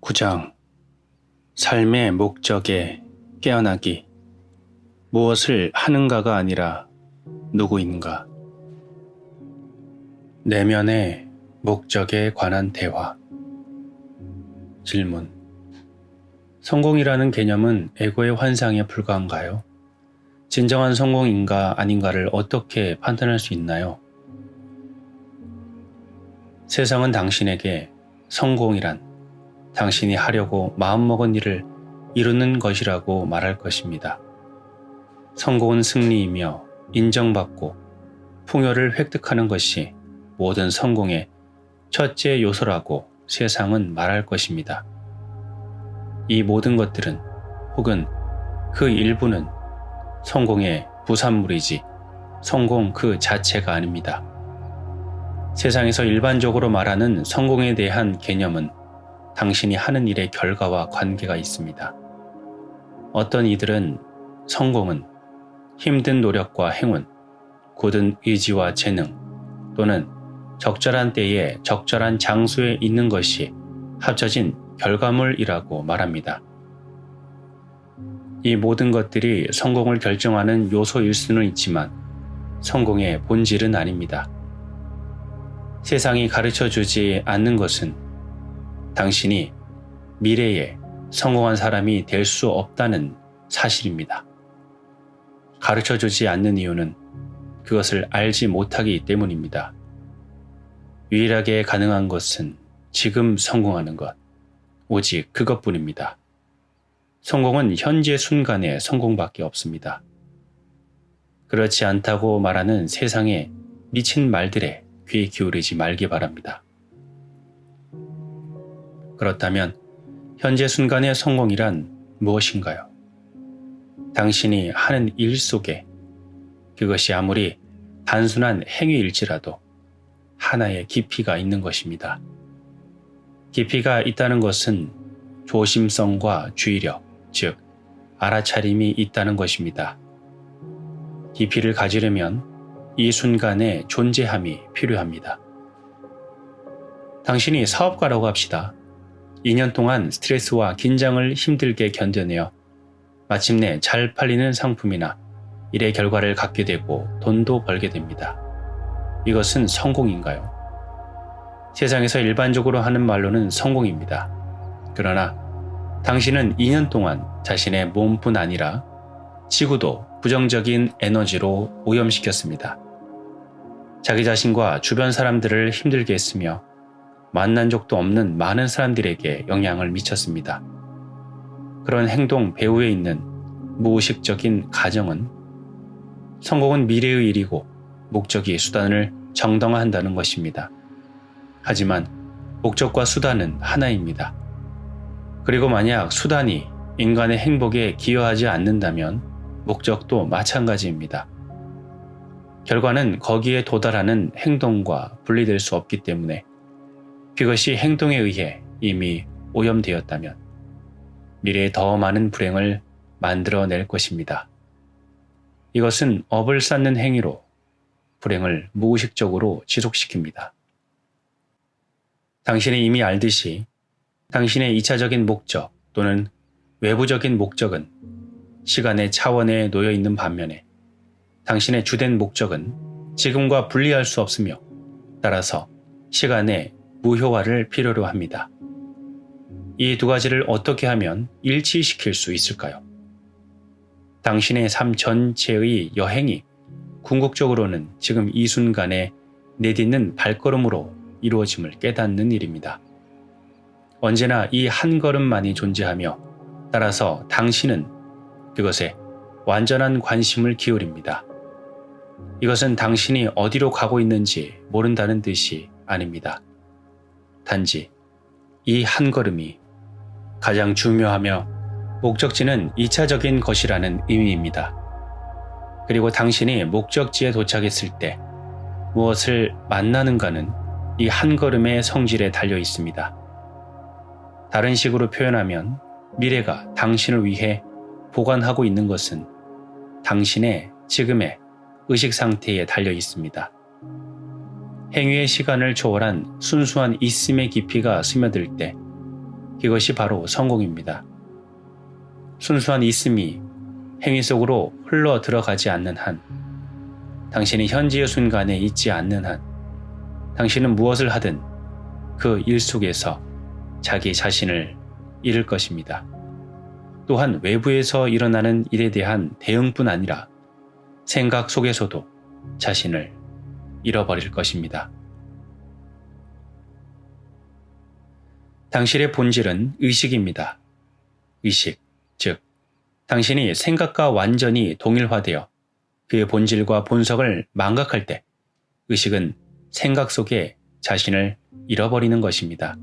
9장 삶의 목적에 깨어나기. 무엇을 하는가가 아니라 누구인가. 내면의 목적에 관한 대화. 질문. 성공이라는 개념은 에고의 환상에 불과한가요? 진정한 성공인가 아닌가를 어떻게 판단할 수 있나요? 세상은 당신에게 성공이란 당신이 하려고 마음먹은 일을 이루는 것이라고 말할 것입니다. 성공은 승리이며 인정받고 풍요를 획득하는 것이 모든 성공의 첫째 요소라고 세상은 말할 것입니다. 이 모든 것들은 혹은 그 일부는 성공의 부산물이지 성공 그 자체가 아닙니다. 세상에서 일반적으로 말하는 성공에 대한 개념은 당신이 하는 일의 결과와 관계가 있습니다. 어떤 이들은 성공은 힘든 노력과 행운, 굳은 의지와 재능 또는 적절한 때에 적절한 장소에 있는 것이 합쳐진 결과물이라고 말합니다. 이 모든 것들이 성공을 결정하는 요소일 수는 있지만 성공의 본질은 아닙니다. 세상이 가르쳐주지 않는 것은 당신이 미래에 성공한 사람이 될 수 없다는 사실입니다. 가르쳐주지 않는 이유는 그것을 알지 못하기 때문입니다. 유일하게 가능한 것은 지금 성공하는 것, 오직 그것뿐입니다. 성공은 현재 순간의 성공밖에 없습니다. 그렇지 않다고 말하는 세상의 미친 말들에 귀 기울이지 말기 바랍니다. 그렇다면 현재 순간의 성공이란 무엇인가요? 당신이 하는 일 속에 그것이 아무리 단순한 행위일지라도 하나의 깊이가 있는 것입니다. 깊이가 있다는 것은 조심성과 주의력, 즉 알아차림이 있다는 것입니다. 깊이를 가지려면 이 순간의 존재함이 필요합니다. 당신이 사업가라고 합시다. 2년 동안 스트레스와 긴장을 힘들게 견뎌내어 마침내 잘 팔리는 상품이나 일의 결과를 갖게 되고 돈도 벌게 됩니다. 이것은 성공인가요? 세상에서 일반적으로 하는 말로는 성공입니다. 그러나 당신은 2년 동안 자신의 몸뿐 아니라 지구도 부정적인 에너지로 오염시켰습니다. 자기 자신과 주변 사람들을 힘들게 했으며 만난 적도 없는 많은 사람들에게 영향을 미쳤습니다. 그런 행동 배후에 있는 무의식적인 가정은 성공은 미래의 일이고 목적이 수단을 정당화한다는 것입니다. 하지만 목적과 수단은 하나입니다. 그리고 만약 수단이 인간의 행복에 기여하지 않는다면 목적도 마찬가지입니다. 결과는 거기에 도달하는 행동과 분리될 수 없기 때문에 그것이 행동에 의해 이미 오염되었다면 미래에 더 많은 불행을 만들어낼 것입니다. 이것은 업을 쌓는 행위로 불행을 무의식적으로 지속시킵니다. 당신이 이미 알듯이 당신의 2차적인 목적 또는 외부적인 목적은 시간의 차원에 놓여 있는 반면에 당신의 주된 목적은 지금과 분리할 수 없으며 따라서 시간의 무효화를 필요로 합니다. 이 두 가지를 어떻게 하면 일치시킬 수 있을까요? 당신의 삶 전체의 여행이 궁극적으로는 지금 이 순간에 내딛는 발걸음으로 이루어짐을 깨닫는 일입니다. 언제나 이 한 걸음만이 존재하며 따라서 당신은 그것에 완전한 관심을 기울입니다. 이것은 당신이 어디로 가고 있는지 모른다는 뜻이 아닙니다. 단지 이 한 걸음이 가장 중요하며 목적지는 2차적인 것이라는 의미입니다. 그리고 당신이 목적지에 도착했을 때 무엇을 만나는가는 이 한 걸음의 성질에 달려 있습니다. 다른 식으로 표현하면 미래가 당신을 위해 보관하고 있는 것은 당신의 지금의 의식 상태에 달려 있습니다. 행위의 시간을 초월한 순수한 있음의 깊이가 스며들 때 이것이 바로 성공입니다. 순수한 있음이 행위 속으로 흘러 들어가지 않는 한, 당신이 현재의 순간에 있지 않는 한, 당신은 무엇을 하든 그 일 속에서 자기 자신을 잃을 것입니다. 또한 외부에서 일어나는 일에 대한 대응뿐 아니라 생각 속에서도 자신을 잃어버릴 것입니다. 당신의 본질은 의식입니다. 의식, 즉 당신이 생각과 완전히 동일화되어 그의 본질과 본성을 망각할 때 의식은 생각 속에 자신을 잃어버리는 것입니다.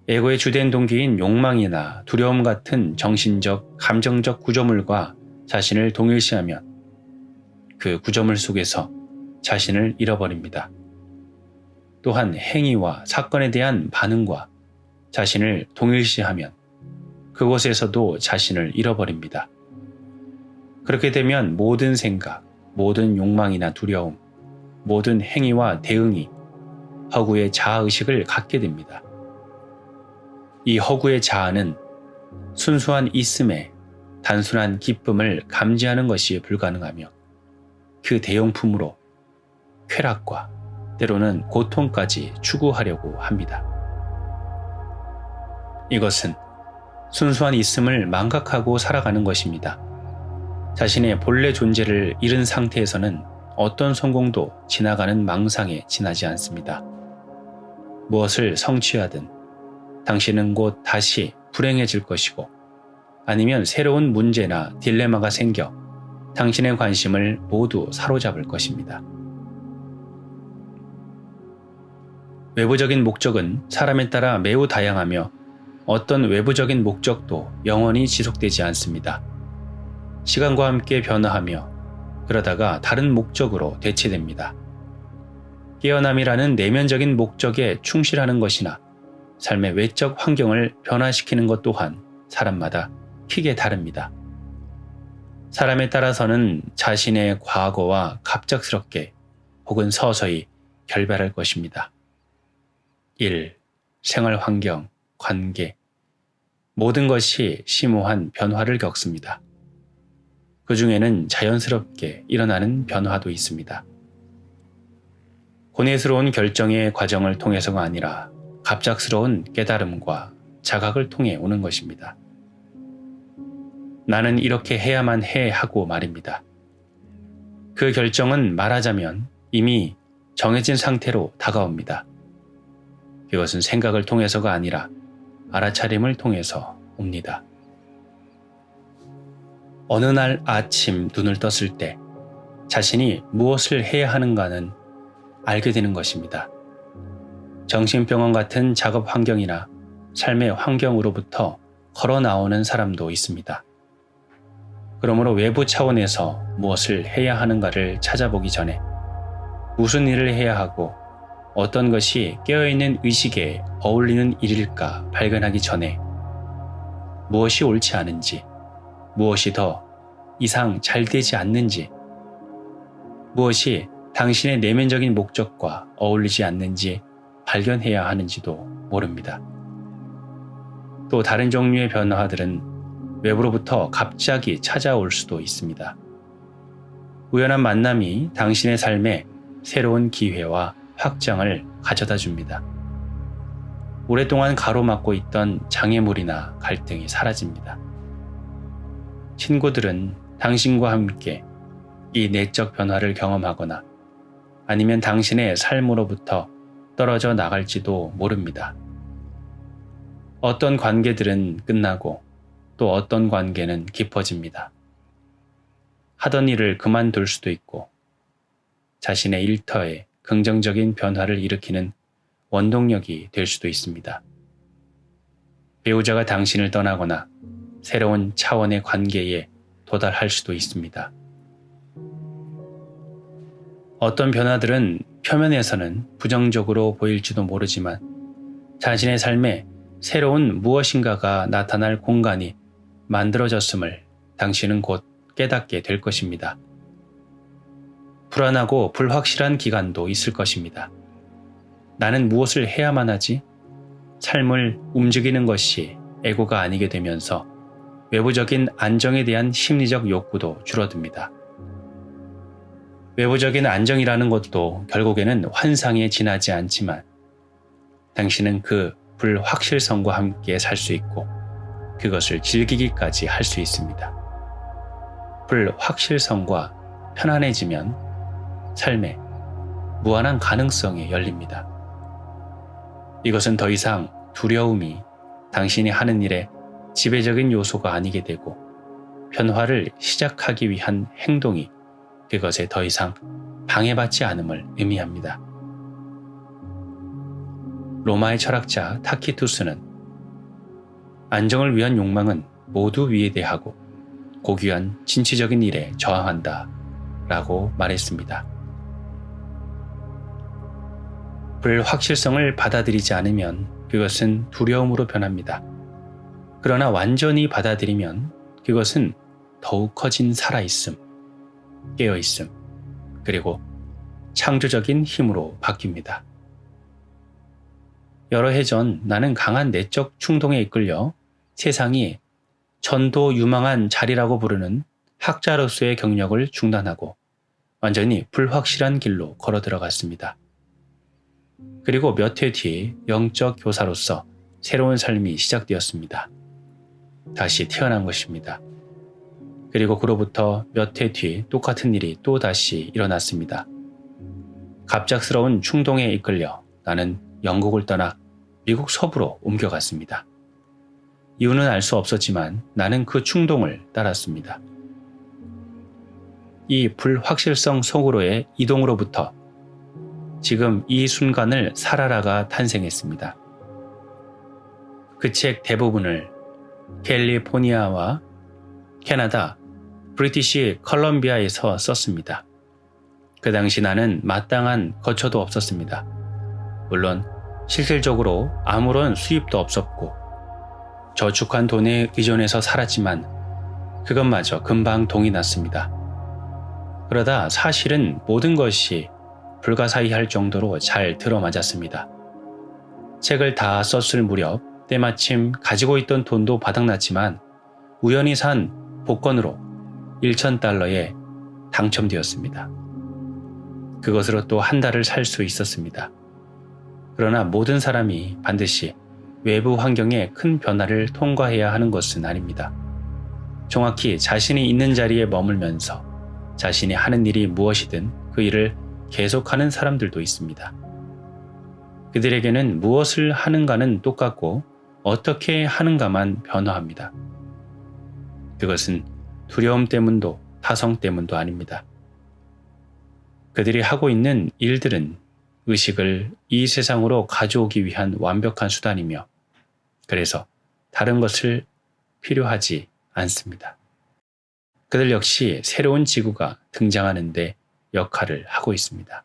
에고의 주된 동기인 욕망이나 두려움 같은 정신적, 감정적 구조물과 자신을 동일시하면 그 구조물 속에서 자신을 잃어버립니다. 또한 행위와 사건에 대한 반응과 자신을 동일시하면 그곳에서도 자신을 잃어버립니다. 그렇게 되면 모든 생각, 모든 욕망이나 두려움, 모든 행위와 대응이 허구의 자아의식을 갖게 됩니다. 이 허구의 자아는 순수한 있음에 단순한 기쁨을 감지하는 것이 불가능하며 그 대용품으로 쾌락과 때로는 고통까지 추구하려고 합니다. 이것은 순수한 있음을 망각하고 살아가는 것입니다. 자신의 본래 존재를 잃은 상태에서는 어떤 성공도 지나가는 망상에 지나지 않습니다. 무엇을 성취하든 당신은 곧 다시 불행해질 것이고 아니면 새로운 문제나 딜레마가 생겨 당신의 관심을 모두 사로잡을 것입니다. 외부적인 목적은 사람에 따라 매우 다양하며 어떤 외부적인 목적도 영원히 지속되지 않습니다. 시간과 함께 변화하며 그러다가 다른 목적으로 대체됩니다. 깨어남이라는 내면적인 목적에 충실하는 것이나 삶의 외적 환경을 변화시키는 것 또한 사람마다 크게 다릅니다. 사람에 따라서는 자신의 과거와 갑작스럽게 혹은 서서히 결별할 것입니다. 일, 생활 환경, 관계, 모든 것이 심오한 변화를 겪습니다. 그 중에는 자연스럽게 일어나는 변화도 있습니다. 고뇌스러운 결정의 과정을 통해서가 아니라 갑작스러운 깨달음과 자각을 통해 오는 것입니다. 나는 이렇게 해야만 해 하고 말입니다. 그 결정은 말하자면 이미 정해진 상태로 다가옵니다. 이것은 생각을 통해서가 아니라 알아차림을 통해서 옵니다. 어느 날 아침 눈을 떴을 때 자신이 무엇을 해야 하는가는 알게 되는 것입니다. 정신병원 같은 작업 환경이나 삶의 환경으로부터 걸어 나오는 사람도 있습니다. 그러므로 외부 차원에서 무엇을 해야 하는가를 찾아보기 전에 무슨 일을 해야 하고 어떤 것이 깨어있는 의식에 어울리는 일일까 발견하기 전에 무엇이 옳지 않은지, 무엇이 더 이상 잘 되지 않는지, 무엇이 당신의 내면적인 목적과 어울리지 않는지 발견해야 하는지도 모릅니다. 또 다른 종류의 변화들은 외부로부터 갑자기 찾아올 수도 있습니다. 우연한 만남이 당신의 삶에 새로운 기회와 확장을 가져다 줍니다. 오랫동안 가로막고 있던 장애물이나 갈등이 사라집니다. 친구들은 당신과 함께 이 내적 변화를 경험하거나 아니면 당신의 삶으로부터 떨어져 나갈지도 모릅니다. 어떤 관계들은 끝나고 또 어떤 관계는 깊어집니다. 하던 일을 그만둘 수도 있고 자신의 일터에 긍정적인 변화를 일으키는 원동력이 될 수도 있습니다. 배우자가 당신을 떠나거나 새로운 차원의 관계에 도달할 수도 있습니다. 어떤 변화들은 표면에서는 부정적으로 보일지도 모르지만 자신의 삶에 새로운 무엇인가가 나타날 공간이 만들어졌음을 당신은 곧 깨닫게 될 것입니다. 불안하고 불확실한 기간도 있을 것입니다. 나는 무엇을 해야만 하지? 삶을 움직이는 것이 에고가 아니게 되면서 외부적인 안정에 대한 심리적 욕구도 줄어듭니다. 외부적인 안정이라는 것도 결국에는 환상에 지나지 않지만 당신은 그 불확실성과 함께 살 수 있고 그것을 즐기기까지 할 수 있습니다. 불확실성과 편안해지면 삶에 무한한 가능성이 열립니다. 이것은 더 이상 두려움이 당신이 하는 일에 지배적인 요소가 아니게 되고 변화를 시작하기 위한 행동이 그것에 더 이상 방해받지 않음을 의미합니다. 로마의 철학자 타키투스는 안정을 위한 욕망은 모두 위대하고 고귀한 진취적인 일에 저항한다 라고 말했습니다. 불확실성을 받아들이지 않으면 그것은 두려움으로 변합니다. 그러나 완전히 받아들이면 그것은 더욱 커진 살아있음, 깨어있음, 그리고 창조적인 힘으로 바뀝니다. 여러 해 전 나는 강한 내적 충동에 이끌려 세상이 전도 유망한 자리라고 부르는 학자로서의 경력을 중단하고 완전히 불확실한 길로 걸어 들어갔습니다. 그리고 몇 해 뒤 영적 교사로서 새로운 삶이 시작되었습니다. 다시 태어난 것입니다. 그리고 그로부터 몇 해 뒤 똑같은 일이 또 다시 일어났습니다. 갑작스러운 충동에 이끌려 나는 영국을 떠나 미국 서부로 옮겨갔습니다. 이유는 알 수 없었지만 나는 그 충동을 따랐습니다. 이 불확실성 속으로의 이동으로부터 지금 이 순간을 살아라가 탄생했습니다. 그 책 대부분을 캘리포니아와 캐나다, 브리티시 컬럼비아에서 썼습니다. 그 당시 나는 마땅한 거처도 없었습니다. 물론 실질적으로 아무런 수입도 없었고 저축한 돈에 의존해서 살았지만 그것마저 금방 동이 났습니다. 그러다 사실은 모든 것이 불가사의할 정도로 잘 들어맞았습니다. 책을 다 썼을 무렵 때마침 가지고 있던 돈도 바닥났지만 우연히 산 복권으로 $1,000에 당첨되었습니다. 그것으로 또 한 달을 살 수 있었습니다. 그러나 모든 사람이 반드시 외부 환경에 큰 변화를 통과해야 하는 것은 아닙니다. 정확히 자신이 있는 자리에 머물면서 자신이 하는 일이 무엇이든 그 일을 계속하는 사람들도 있습니다. 그들에게는 무엇을 하는가는 똑같고 어떻게 하는가만 변화합니다. 그것은 두려움 때문도 타성 때문도 아닙니다. 그들이 하고 있는 일들은 의식을 이 세상으로 가져오기 위한 완벽한 수단이며 그래서 다른 것을 필요하지 않습니다. 그들 역시 새로운 지구가 등장하는 데 역할을 하고 있습니다.